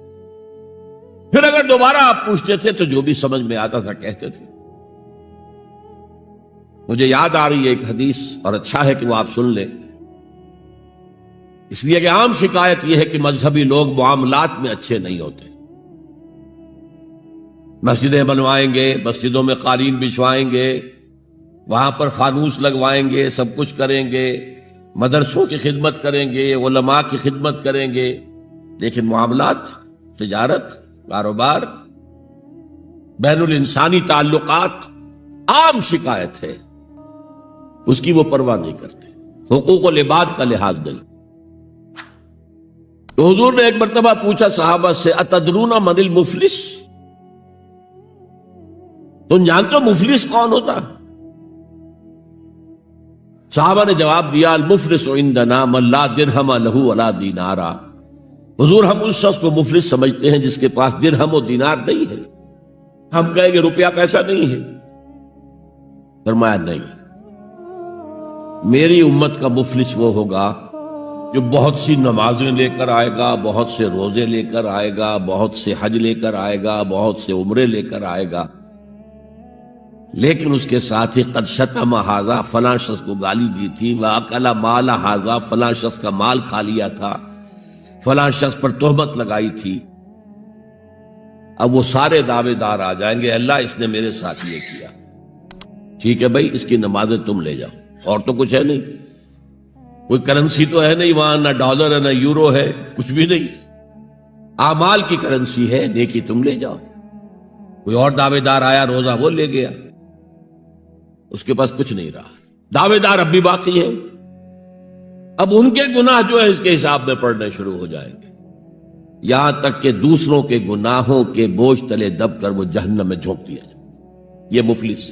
پھر اگر دوبارہ آپ پوچھتے تھے تو جو بھی سمجھ میں آتا تھا کہتے تھے۔ مجھے یاد آ رہی ہے ایک حدیث، اور اچھا ہے کہ وہ آپ سن لیں، اس لیے کہ عام شکایت یہ ہے کہ مذہبی لوگ معاملات میں اچھے نہیں ہوتے۔ مسجدیں بنوائیں گے، مسجدوں میں قالین بچھوائیں گے، وہاں پر فانوس لگوائیں گے، سب کچھ کریں گے، مدرسوں کی خدمت کریں گے، علماء کی خدمت کریں گے، لیکن معاملات، تجارت، کاروبار، بین الانسانی تعلقات، عام شکایت ہے، اس کی وہ پرواہ نہیں کرتے، حقوق العباد کا لحاظ نہیں۔ تو حضور نے ایک مرتبہ پوچھا صحابہ سے، اتدرون من المفلس، تم جانتے ہو مفلس کون ہوتا؟ صحابہ نے جواب دیا، المفلس عندنا من لا درہم لہ ولا دینارا، حضور ہم اس شخص کو مفلس سمجھتے ہیں جس کے پاس درہم و دینار نہیں ہے۔ ہم کہیں گے روپیہ پیسہ نہیں ہے، فرمایا نہیں، میری امت کا مفلس وہ ہوگا جو بہت سی نمازیں لے کر آئے گا، بہت سے روزے لے کر آئے گا، بہت سے حج لے کر آئے گا، بہت سے عمرے لے کر آئے گا، لیکن اس کے ساتھ ہی قد شتم ھذا، فلاں شخص کو گالی دی تھی، واکل مال ھذا، فلاں شخص کا مال کھا لیا تھا، فلاں شخص پر تہمت لگائی تھی۔ اب وہ سارے دعوے دار آ جائیں گے، اللہ اس نے میرے ساتھ یہ کیا، ٹھیک ہے بھائی اس کی نمازیں تم لے جاؤ، اور تو کچھ ہے نہیں، کوئی کرنسی تو ہے نہیں وہاں، نہ ڈالر ہے نہ یورو ہے، کچھ بھی نہیں، اعمال کی کرنسی ہے، نیکی تم لے جاؤ۔ کوئی اور دعوے دار آیا، روزہ وہ لے گیا، اس کے پاس کچھ نہیں رہا، دعوے دار اب بھی باقی ہیں، اب ان کے گناہ جو ہے اس کے حساب میں پڑنے شروع ہو جائیں گے، یہاں تک کہ دوسروں کے گناہوں کے بوجھ تلے دب کر وہ جہنم میں جھونک دیا جائے۔ یہ مفلس۔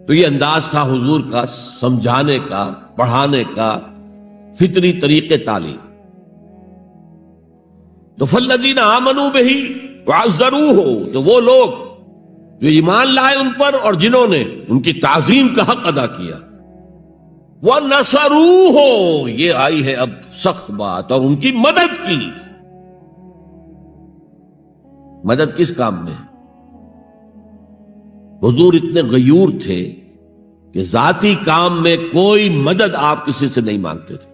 تو یہ انداز تھا حضور کا سمجھانے کا، پڑھانے کا، فطری طریقے تعلیم۔ تو فالذین آمنوا بہ وعزروہ، تو وہ لوگ جو ایمان لائے ان پر اور جنہوں نے ان کی تعظیم کا حق ادا کیا، وَنَصَرُوهُ، یہ آئی ہے اب سخت بات، اور ان کی مدد کی۔ مدد کس کام میں؟ حضور اتنے غیور تھے کہ ذاتی کام میں کوئی مدد آپ کسی سے نہیں مانگتے تھے،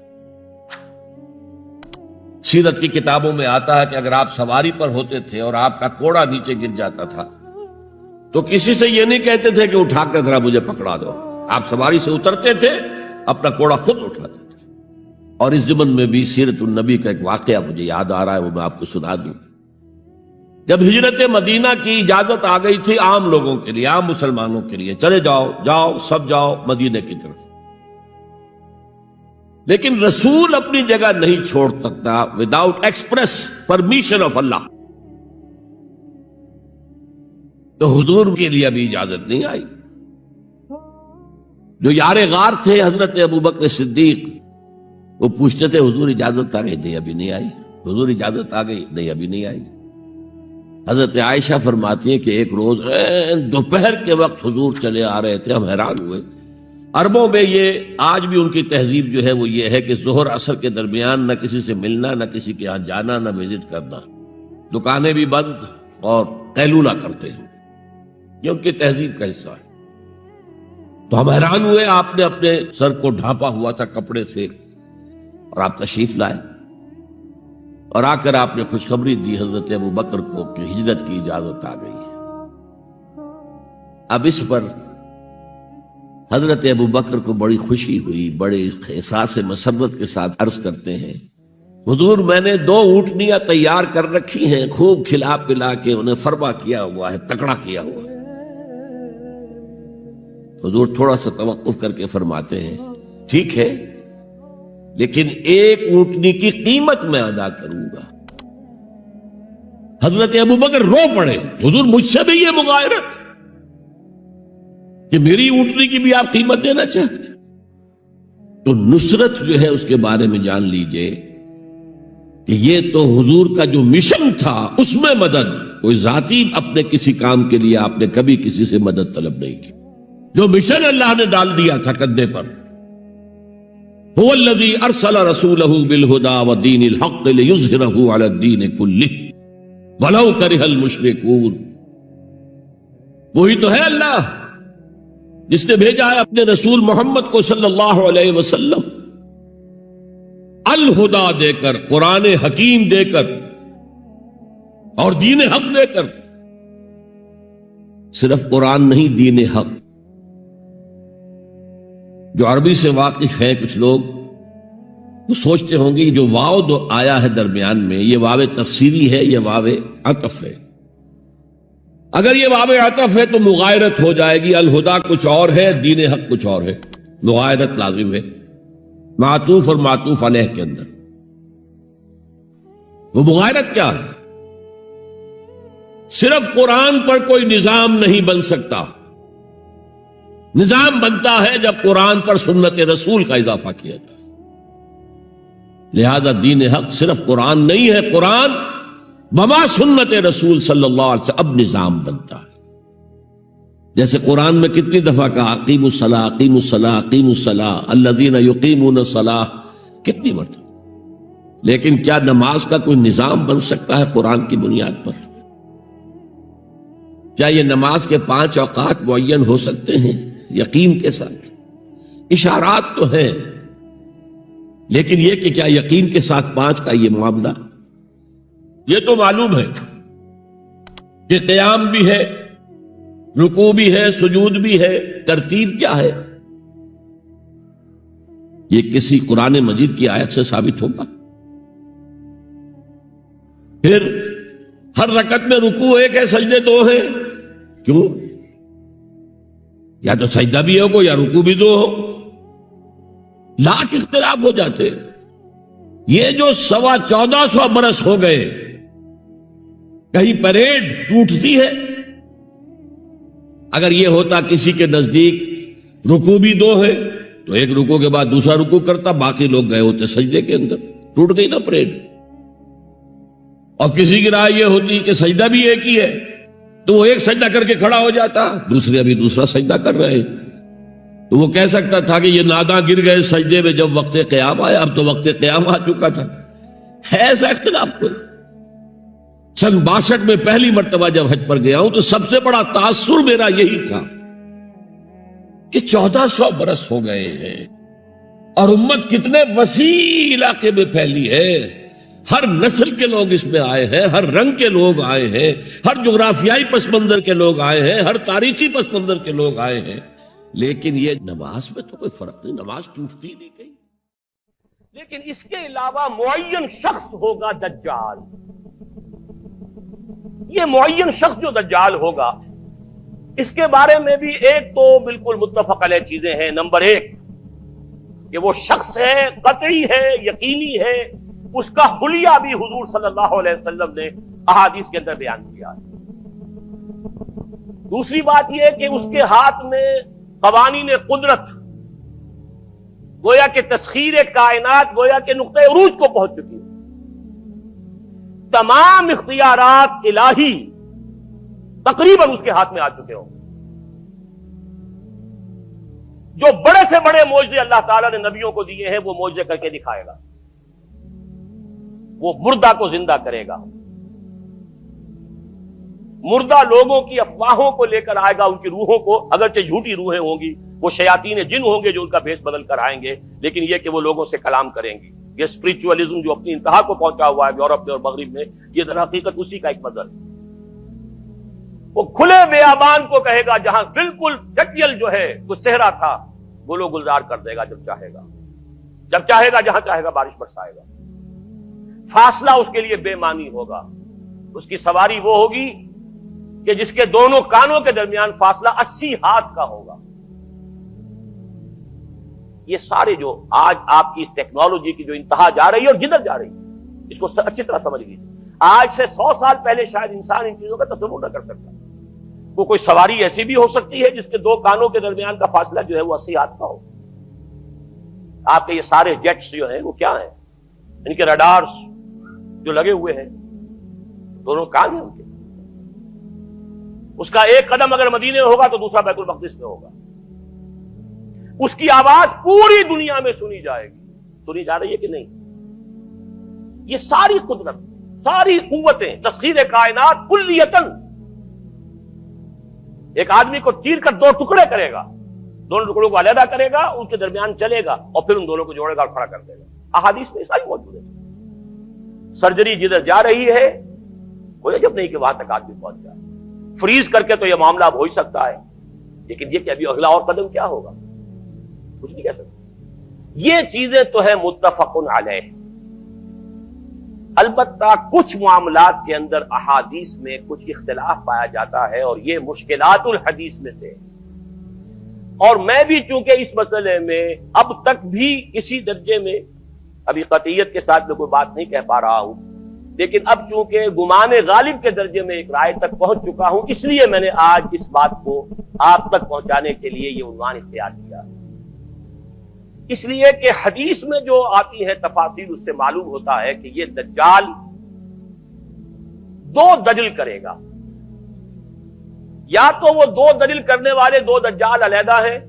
سیرت کی کتابوں میں آتا ہے کہ اگر آپ سواری پر ہوتے تھے اور آپ کا کوڑا نیچے گر جاتا تھا تو کسی سے یہ نہیں کہتے تھے کہ اٹھا کر ذرا مجھے پکڑا دو، آپ سواری سے اترتے تھے، اپنا کوڑا خود اٹھاتے تھے۔ اور اس ضمن میں بھی سیرت النبی کا ایک واقعہ مجھے یاد آ رہا ہے، وہ میں آپ کو سنا دوں۔ جب ہجرت مدینہ کی اجازت آ گئی تھی عام لوگوں کے لیے، عام مسلمانوں کے لیے، چلے جاؤ جاؤ سب جاؤ مدینے کی طرف، لیکن رسول اپنی جگہ نہیں چھوڑ سکتا وداؤٹ ایکسپریس پرمیشن آف اللہ، تو حضور کے لیے ابھی اجازت نہیں آئی۔ جو یار غار تھے حضرت ابوبکر صدیق، وہ پوچھتے تھے حضور اجازت آ گئی؟ نہیں ابھی نہیں آئی۔ حضور اجازت آ گئی؟ نہیں ابھی نہیں آئی۔ حضرت عائشہ فرماتی ہیں کہ ایک روز دوپہر کے وقت حضور چلے آ رہے تھے، ہم حیران ہوئے۔ عربوں میں یہ آج بھی ان کی تہذیب جو ہے وہ یہ ہے کہ ظہر عصر کے درمیان نہ کسی سے ملنا، نہ کسی کے یہاں جانا، نہ وزٹ کرنا، دکانیں بھی بند اور قیلولہ کرتے ہیں، یہ ان کی تہذیب کا حصہ ہے۔ تو ہم حیران ہوئے، آپ نے اپنے سر کو ڈھانپا ہوا تھا کپڑے سے اور آپ تشریف لائے، اور آ کر آپ نے خوشخبری دی حضرت ابوبکر کو کہ ہجرت کی اجازت آ گئی۔ اب اس پر حضرت ابوبکر کو بڑی خوشی ہوئی، بڑے احساس مسرت کے ساتھ عرض کرتے ہیں حضور میں نے 2 اونٹنیاں تیار کر رکھی ہیں، خوب کھلا پلا کے انہیں فربا کیا ہوا ہے، تکڑا کیا ہوا ہے۔ حضور تھوڑا سا توقف کر کے فرماتے ہیں ٹھیک ہے، لیکن 1 اونٹنی کی قیمت میں ادا کروں گا۔ حضرت ابوبکر رو پڑے، حضور مجھ سے بھی یہ مغایرت کہ میری اونٹنی کی بھی آپ قیمت دینا چاہتے ہیں؟ تو نصرت جو ہے اس کے بارے میں جان لیجئے کہ یہ تو حضور کا جو مشن تھا اس میں مدد، کوئی ذاتی اپنے کسی کام کے لیے آپ نے کبھی کسی سے مدد طلب نہیں کی، جو مشن اللہ نے ڈال دیا تھا کندھے پر۔ هو الذي ارسل رسوله بالهدى ودين الحق ليظهره على الدين كله ولو كره المشركون۔ وہی تو ہے اللہ جس نے بھیجا ہے اپنے رسول محمد کو صلی اللہ علیہ وسلم الہدا دے کر، قرآن حکیم دے کر اور دین حق دے کر۔ صرف قرآن نہیں، دین حق۔ جو عربی سے واقف ہیں کچھ لوگ وہ سوچتے ہوں گے جو واو دو آیا ہے درمیان میں، یہ واو تفسیری ہے، یہ واو عطف ہے۔ اگر یہ واو عطف ہے تو مغایرت ہو جائے گی، الہدا کچھ اور ہے، دین حق کچھ اور ہے، مغایرت لازم ہے معطوف اور معطوف علیہ کے اندر۔ وہ مغایرت کیا ہے؟ صرف قرآن پر کوئی نظام نہیں بن سکتا، نظام بنتا ہے جب قرآن پر سنت رسول کا اضافہ کیا جائے۔ لہذا دین حق صرف قرآن نہیں ہے، قرآن بما سنت رسول صلی اللہ علیہ وسلم اب نظام بنتا ہے۔ جیسے قرآن میں کتنی دفعہ کہا اقیموا الصلاۃ اقیموا الصلاۃ اقیموا الصلاۃ الذین یقیمون الصلاۃ، کتنی مرتبہ۔ لیکن کیا نماز کا کوئی نظام بن سکتا ہے قرآن کی بنیاد پر؟ کیا یہ نماز کے 5 اوقات معین ہو سکتے ہیں یقین کے ساتھ؟ اشارات تو ہیں، لیکن یہ کہ کیا یقین کے ساتھ 5 کا یہ معاملہ؟ یہ تو معلوم ہے کہ قیام بھی ہے، رکوع بھی ہے، سجود بھی ہے، ترتیب کیا ہے؟ یہ کسی قرآن مجید کی آیت سے ثابت ہوگا؟ پھر ہر رکعت میں رکوع 1 ہے، سجدے 2 ہیں، کیوں؟ یا تو سجدہ بھی ہو یا رکوع بھی 2 ہو، لاکھ اختلاف ہو جاتے۔ یہ جو 1450 برس ہو گئے، کہیں پریڈ ٹوٹتی ہے؟ اگر یہ ہوتا کسی کے نزدیک رکوع بھی 2 ہے تو ایک رکوع کے بعد دوسرا رکوع کرتا، باقی لوگ گئے ہوتے سجدے کے اندر، ٹوٹ گئی نا پریڈ۔ اور کسی کی رائے یہ ہوتی کہ سجدہ بھی ایک ہی ہے تو وہ ایک سجدہ کر کے کھڑا ہو جاتا، دوسرے ابھی دوسرا سجدہ کر رہے ہیں، تو وہ کہہ سکتا تھا کہ یہ ناداں گر گئے سجدے میں جب وقت قیام آیا، اب تو وقت قیام آ چکا تھا۔ ہے ایسا اختلاف کوئی؟ سن 62 میں پہلی مرتبہ جب حج پر گیا ہوں تو سب سے بڑا تاثر میرا یہی تھا کہ 1400 برس ہو گئے ہیں اور امت کتنے وسیع علاقے میں پھیلی ہے، ہر نسل کے لوگ اس میں آئے ہیں، ہر رنگ کے لوگ آئے ہیں، ہر جغرافیائی پس منظر کے لوگ آئے ہیں، ہر تاریخی پس منظر کے لوگ آئے ہیں، لیکن یہ نماز میں تو کوئی فرق نہیں، نماز ٹوٹتی نہیں کہیں۔ لیکن اس کے علاوہ معین شخص ہوگا دجال۔ یہ معین شخص جو دجال ہوگا، اس کے بارے میں بھی ایک تو بالکل متفق علیہ چیزیں ہیں۔ نمبر ایک کہ وہ شخص ہے، قطعی ہے، یقینی ہے، اس کا حلیہ بھی حضور صلی اللہ علیہ وسلم نے احادیث کے اندر بیان کیا ہے۔ دوسری بات یہ کہ اس کے ہاتھ میں قوانین قدرت، گویا کہ تسخیر کائنات، گویا کہ نقطہ عروج کو پہنچ چکی ہے۔ تمام اختیارات الہی تقریباً اس کے ہاتھ میں آ چکے ہوں۔ جو بڑے سے بڑے معجزے اللہ تعالیٰ نے نبیوں کو دیے ہیں، وہ معجزے کر کے دکھائے گا۔ وہ مردہ کو زندہ کرے گا، مردہ لوگوں کی افواہوں کو لے کر آئے گا، ان کی روحوں کو، اگرچہ جھوٹی روحیں ہوں گی، وہ شیاطین جن ہوں گے جو ان کا بھیس بدل کر آئیں گے، لیکن یہ کہ وہ لوگوں سے کلام کریں گی۔ یہ اسپرچولیزم جو اپنی انتہا کو پہنچا ہوا ہے یورپ میں اور مغرب میں، یہ در حقیقت اسی کا ایک مظہر ہے۔ وہ کھلے بیابان کو کہے گا جہاں بالکل ڈٹیل جو ہے وہ صحرا تھا، وہ لوگ گلزار کر دے گا جب چاہے گا، جب چاہے گا، جہاں چاہے گا بارش برسائے گا۔ فاصلہ اس کے لیے بے معنی ہوگا، اس کی سواری وہ ہوگی کہ جس کے دونوں کانوں کے درمیان فاصلہ 80 ہاتھ کا ہوگا۔ یہ سارے جو آج آپ کی اس ٹیکنالوجی کی جو انتہا جا رہی ہے اور جدھر جا رہی ہے، اس کو اچھی طرح سمجھ لیجیے۔ آج سے 100 سال پہلے شاید انسان ان چیزوں کا تصور نہ کر سکتا۔ وہ کوئی سواری ایسی بھی ہو سکتی ہے جس کے دو کانوں کے درمیان کا فاصلہ جو ہے وہ 80 ہاتھ کا ہو۔ آپ کے یہ سارے جیٹس جو ہیں وہ کیا ہیں؟ ان کے ریڈارز جو لگے ہوئے ہیں، دونوں کان ہیں ان کے۔ اس کا ایک قدم اگر مدینے میں ہوگا تو دوسرا بیت المقدس میں ہوگا۔ اس کی آواز پوری دنیا میں سنی جائے گی۔ سنی جا رہی ہے کہ نہیں؟ یہ ساری قدرت، ساری قوتیں، تسخیر کائنات کلیتاً ایک آدمی کو چیر کر دو ٹکڑے کرے گا، دونوں ٹکڑوں کو علیحدہ کرے گا، ان کے درمیان چلے گا اور پھر ان دونوں کو جوڑے گا اور کھڑا کر دے گا۔ احادیث میں ساری موجود ہے۔ سرجری جدھر جا رہی ہے، کوئی عجب نہیں کہ وہاں تک آدمی پہنچ جائے۔ فریز کر کے تو یہ معاملہ اب ہو ہی سکتا ہے، لیکن یہ کہ ابھی اگلا اور قدم کیا ہوگا کچھ نہیں کہہ سکتے۔ یہ چیزیں تو ہے متفق علیہ۔ البتہ کچھ معاملات کے اندر احادیث میں کچھ اختلاف پایا جاتا ہے، اور یہ مشکلات الحدیث میں سے۔ اور میں بھی چونکہ اس مسئلے میں اب تک بھی کسی درجے میں، ابھی قطعیت کے ساتھ میں کوئی بات نہیں کہہ پا رہا ہوں، لیکن اب چونکہ گمان غالب کے درجے میں ایک رائے تک پہنچ چکا ہوں، اس لیے میں نے آج اس بات کو آپ تک پہنچانے کے لیے یہ عنوان اختیار کیا۔ اس لیے کہ حدیث میں جو آتی ہے تفاصیل، اس سے معلوم ہوتا ہے کہ یہ دجال دو دجل کرے گا۔ یا تو وہ دو دجل کرنے والے دو دجال علیحدہ ہیں،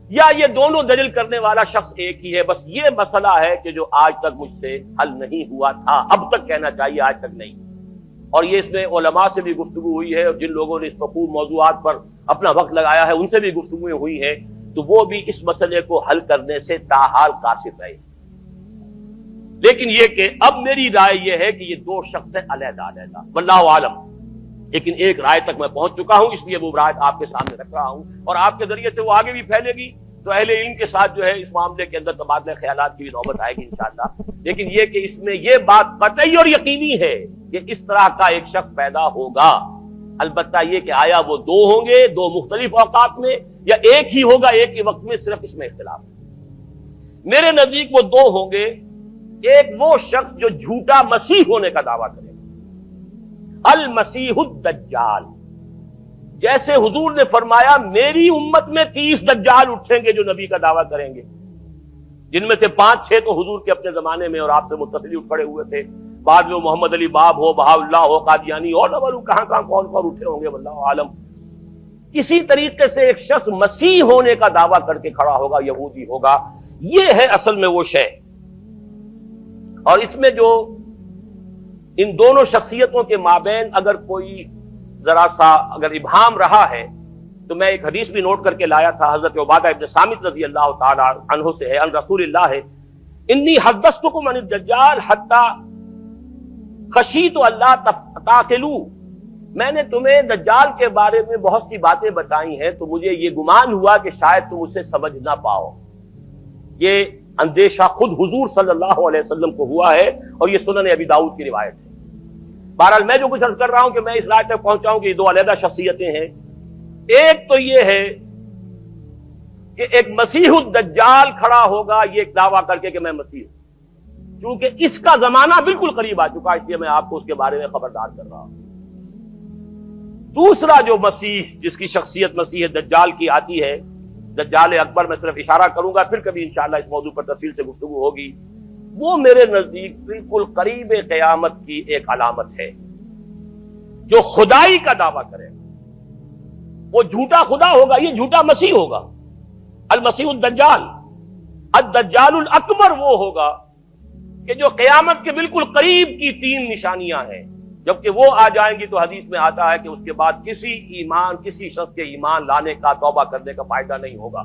یا یہ دونوں دجل کرنے والا شخص ایک ہی ہے۔ بس یہ مسئلہ ہے کہ جو آج تک مجھ سے حل نہیں ہوا تھا، اب تک کہنا چاہیے آج تک نہیں۔ اور یہ اس میں علماء سے بھی گفتگو ہوئی ہے، اور جن لوگوں نے اس مفہوم موضوعات پر اپنا وقت لگایا ہے ان سے بھی گفتگویں ہوئی ہیں، تو وہ بھی اس مسئلے کو حل کرنے سے تاحال قاصر رہے۔ لیکن یہ کہ اب میری رائے یہ ہے کہ یہ دو شخص ہیں علیحدہ علیحدہ، واللہ عالم۔ لیکن ایک رائے تک میں پہنچ چکا ہوں، اس لیے وہ رائے آپ کے سامنے رکھ رہا ہوں، اور آپ کے ذریعے سے وہ آگے بھی پھیلے گی تو اہل علم کے ساتھ جو ہے اس معاملے کے اندر تبادلہ خیالات کی بھی نوبت آئے گی انشاءاللہ۔ لیکن یہ کہ اس میں یہ بات قطعی اور یقینی ہے کہ اس طرح کا ایک شخص پیدا ہوگا۔ البتہ یہ کہ آیا وہ دو ہوں گے دو مختلف اوقات میں، یا ایک ہی ہوگا ایک ہی وقت میں، صرف اس میں اختلاف ہے۔ میرے نزدیک وہ دو ہوں گے۔ ایک وہ شخص جو جھوٹا مسیح ہونے کا دعویٰ کرے گا، المسیح الدجال۔ جیسے حضور نے فرمایا میری امت میں 30 دجال اٹھیں گے جو نبی کا دعویٰ کریں گے، جن میں سے 5-6 تو حضور کے اپنے زمانے میں اور آپ سے متصل اٹھ کھڑے ہوئے تھے، بعد میں محمد علی باب ہو، بہاءاللہ ہو، قادیانی، اور نہ معلوم کہاں کہاں کون کون اٹھے ہوں گے، واللہ عالم۔ کسی طریقے سے ایک شخص مسیح ہونے کا دعویٰ کر کے کھڑا ہوگا، یہودی ہوگا۔ یہ ہے اصل میں وہ شے۔ اور اس میں جو ان دونوں شخصیتوں کے مابین اگر کوئی ذرا سا اگر ابہام رہا ہے، تو میں ایک حدیث بھی نوٹ کر کے لایا تھا، حضرت عبادہ ابن صامت رضی اللہ تعالی عنہ سے ہے، عن رسول اللہ ہے، انی حدثتکم عن الدجال حتی خشیت اللہ تاقلو، میں نے تمہیں دجال کے بارے میں بہت سی باتیں بتائی ہیں تو مجھے یہ گمان ہوا کہ شاید تم اسے سمجھ نہ پاؤ۔ یہ اندیشہ خود حضور صلی اللہ علیہ وسلم کو ہوا ہے اور یہ سنن ابی داؤد کی روایت ہے۔ بہرحال میں جو کچھ عرض کر رہا ہوں کہ میں اس رائے تک پہنچاؤں کہ یہ دو علیحدہ شخصیتیں ہیں۔ ایک تو یہ ہے کہ ایک مسیح الدجال کھڑا ہوگا یہ ایک دعویٰ کر کے کہ میں مسیح ہوں، چونکہ اس کا زمانہ بالکل قریب آ چکا، اس لیے میں آپ کو اس کے بارے میں خبردار کر رہا ہوں۔ دوسرا جو مسیح جس کی شخصیت مسیح دجال کی آتی ہے، دجال اکبر، میں صرف اشارہ کروں گا، پھر کبھی انشاءاللہ اس موضوع پر تفصیل سے گفتگو ہوگی، وہ میرے نزدیک بالکل قریب قیامت کی ایک علامت ہے۔ جو خدائی کا دعویٰ کرے وہ جھوٹا خدا ہوگا، یہ جھوٹا مسیح ہوگا، المسیح الدجال۔ الدجال الاکبر وہ ہوگا کہ جو قیامت کے بالکل قریب کی تین نشانیاں ہیں، جبکہ وہ آ جائیں گی تو حدیث میں آتا ہے کہ اس کے بعد کسی شخص کے ایمان لانے کا، توبہ کرنے کا فائدہ نہیں ہوگا۔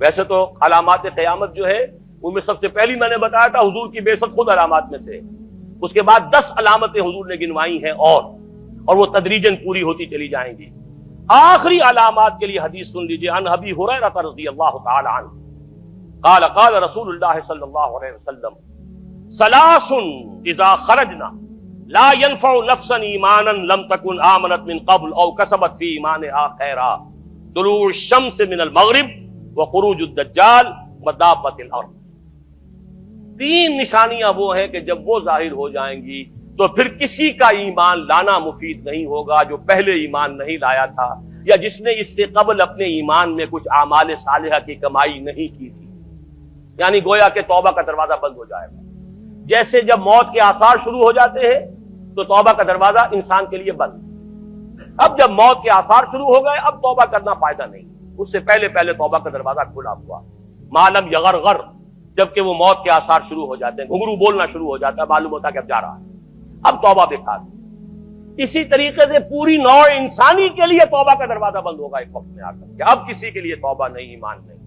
ویسے تو علامات قیامت جو ہے ان میں سب سے پہلی میں نے بتایا تھا حضور کی بعثت خود علامات میں سے، اس کے بعد 10 علامتیں حضور نے گنوائی ہیں اور وہ تدریجاً پوری ہوتی چلی جائیں گی۔ آخری علامات کے لیے حدیث سن لیجیے، عن ابی ہریرہ رضی اللہ تعالی عنہ قال قال رسول اللہ صلی اللہ علیہ وسلم ثلاث اذا خرجنا لا ينفع نفسا ایمانا لم تكن آمنت من قبل او کسبت فی ایمانها خیرا، طلوع الشمس من المغرب وخروج الدجال ودابۃ الارض۔ تین نشانیاں وہ ہیں کہ جب وہ ظاہر ہو جائیں گی تو پھر کسی کا ایمان لانا مفید نہیں ہوگا جو پہلے ایمان نہیں لایا تھا یا جس نے اس سے قبل اپنے ایمان میں کچھ اعمال صالحہ کی کمائی نہیں کی تھی، یعنی گویا کہ توبہ کا دروازہ بند ہو جائے گا۔ جیسے جب موت کے آثار شروع ہو جاتے ہیں تو توبہ کا دروازہ انسان کے لیے بند، اب جب موت کے آثار شروع ہو گئے اب توبہ کرنا فائدہ نہیں، اس سے پہلے توبہ کا دروازہ کھلا ہوا۔ معلم یغرغر، جبکہ وہ موت کے آثار شروع ہو جاتے ہیں، گھنگرو بولنا شروع ہو جاتا ہے، معلوم ہوتا ہے کہ اب جا رہا ہے، اب توبہ بیکار۔ اسی طریقے سے پوری نوع انسانی کے لیے توبہ کا دروازہ بند ہوگا ایک وقت میں آ کر کہ اب کسی کے لیے توبہ نہیں، ایمان نہیں،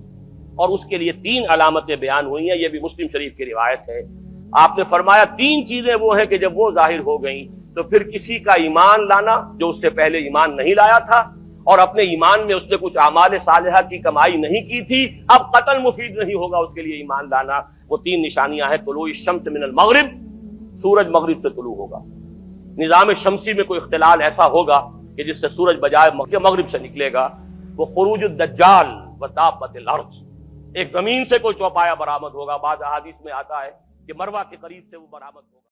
اور اس کے لیے تین علامتیں بیان ہوئی ہیں، یہ بھی مسلم شریف کی روایت ہے۔ آپ نے فرمایا تین چیزیں وہ ہیں کہ جب وہ ظاہر ہو گئیں تو پھر کسی کا ایمان لانا جو اس سے پہلے ایمان نہیں لایا تھا اور اپنے ایمان میں اس نے کچھ اعمال صالحہ کی کمائی نہیں کی تھی، اب قتل مفید نہیں ہوگا اس کے لیے ایمان لانا۔ وہ تین نشانیاں ہیں، طلوع الشمس من المغرب، سورج مغرب سے طلوع ہوگا، نظام شمسی میں کوئی اختلال ایسا ہوگا کہ جس سے سورج بجائے مغرب سے نکلے گا، وہ خروج الدجال ودابۃ الارض، ایک زمین سے کوئی چوپایا برآمد ہوگا، بعض احادیث میں آتا ہے کہ مروہ کے قریب سے وہ برآمد ہوگا۔